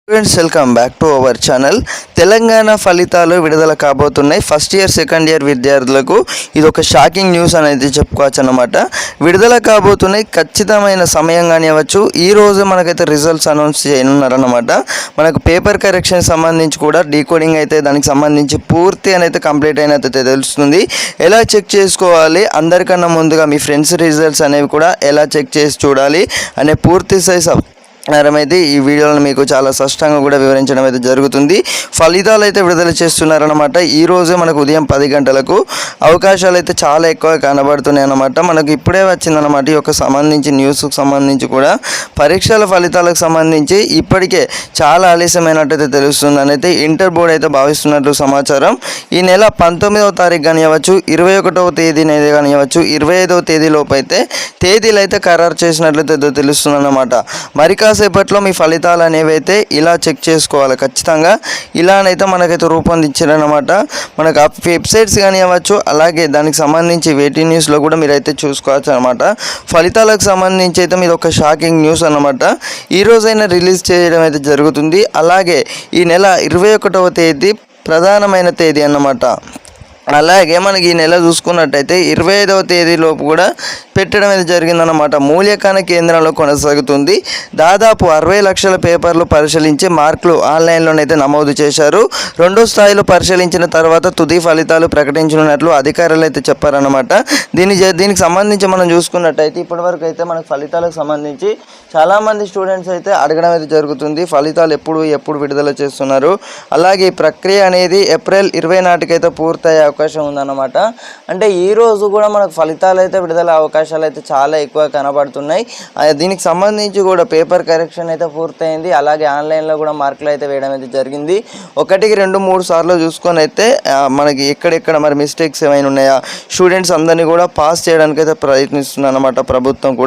Friends, welcome back to our channel. Telangana ఫలితాలు విడుదల కాబోతున్నాయి. ఫస్ట్ ఇయర్ సెకండ్ ఇయర్ విద్యార్థులకు ఇది ఒక షాకింగ్ న్యూస్ అనేది చెప్పుకోవచ్చు అన్నమాట. విడుదల కాబోతున్నాయి, ఖచ్చితమైన సమయం కానివ్వచ్చు. ఈ రోజు మనకైతే రిజల్ట్స్ అనౌన్స్ చేయనున్నారన్నమాట. మనకు పేపర్ కరెక్షన్ సంబంధించి కూడా డీకోడింగ్ అయితే దానికి సంబంధించి పూర్తి అయితే కంప్లీట్ అయినైతే తెలుస్తుంది. ఎలా చెక్ చేసుకోవాలి, అందరికన్నా ముందుగా మీ ఫ్రెండ్స్ రిజల్ట్స్ అనేవి కూడా ఎలా చెక్ చేసి చూడాలి అనే పూర్తి సైజ్ అయితే ఈ వీడియోలో మీకు చాలా స్పష్టంగా కూడా వివరించడం అయితే జరుగుతుంది. ఫలితాలు అయితే విడుదల చేస్తున్నారన్నమాట. ఈ రోజే మనకు ఉదయం 10 గంటలకు అవకాశాలు అయితే చాలా ఎక్కువ కనబడుతున్నాయి అన్నమాట. మనకు ఇప్పుడే వచ్చిందన్నమాట ఈ యొక్క సంబంధించి న్యూస్కి సంబంధించి కూడా. పరీక్షల ఫలితాలకు సంబంధించి ఇప్పటికే చాలా ఆలస్యమైనట్టయితే తెలుస్తుందని అయితే ఇంటర్ బోర్డు అయితే భావిస్తున్నట్లు సమాచారం. ఈ నెల 19వ తారీఖు కానివ్వచ్చు, 21వ తేదీన కానివ్వచ్చు, 25వ తేదీలోపు అయితే తేదీలు అయితే ఖరారు చేసినట్లయితే తెలుస్తుందన్నమాట. మరి సేపట్లో మీ ఫలితాలు అనేవి అయితే ఇలా చెక్ చేసుకోవాలి. ఖచ్చితంగా ఇలానైతే మనకైతే రూపొందించారనమాట. మనకు ఆ వెబ్సైట్స్ కానీ అవ్వచ్చు, అలాగే దానికి సంబంధించి వేటీ న్యూస్లో కూడా మీరైతే చూసుకోవచ్చు అనమాట. ఫలితాలకు సంబంధించి అయితే మీరు ఒక షాకింగ్ న్యూస్ అనమాట. ఈ రోజైనా రిలీజ్ చేయడం అయితే జరుగుతుంది. అలాగే ఈ నెల 21వ తేదీ ప్రధానమైన తేదీ అన్నమాట. అలాగే మనకి ఈ నెల చూసుకున్నట్టయితే 25వ తేదీలోపు కూడా పెట్టడం అయితే జరిగిందన్నమాట. మూల్యాంకన కేంద్రంలో కొనసాగుతుంది. దాదాపు 60 లక్షల పేపర్లు పరిశీలించి మార్కులు ఆన్లైన్లోనైతే నమోదు చేశారు. రెండో స్థాయిలో పరిశీలించిన తర్వాత తుది ఫలితాలు ప్రకటించనున్నట్లు అధికారులు అయితే చెప్పారన్నమాట. దీనికి సంబంధించి మనం చూసుకున్నట్టయితే ఇప్పటివరకు అయితే మనకు ఫలితాలకు సంబంధించి చాలామంది స్టూడెంట్స్ అయితే అడగడం అయితే జరుగుతుంది. ఫలితాలు ఎప్పుడు విడుదల చేస్తున్నారు, అలాగే ఈ ప్రక్రియ అనేది ఏప్రిల్ 20 నాటికైతే పూర్తయ్యే అవకాశం ఉందన్నమాట. అంటే ఈ రోజు కూడా మనకు ఫలితాలు అయితే విడుదల అవకాశాలు అయితే చాలా ఎక్కువ కనబడుతున్నాయి. దీనికి సంబంధించి కూడా పేపర్ కరెక్షన్ అయితే పూర్తయింది. అలాగే ఆన్లైన్లో కూడా మార్కులు అయితే వేయడం అయితే జరిగింది. 1, 2, 3 సార్లు చూసుకొని అయితే మనకి ఎక్కడెక్కడ మరి మిస్టేక్స్ ఏమైనా ఉన్నాయా, స్టూడెంట్స్ అందరినీ కూడా పాస్ చేయడానికి అయితే ప్రయత్నిస్తుంది అన్నమాట ప్రభుత్వం కూడా.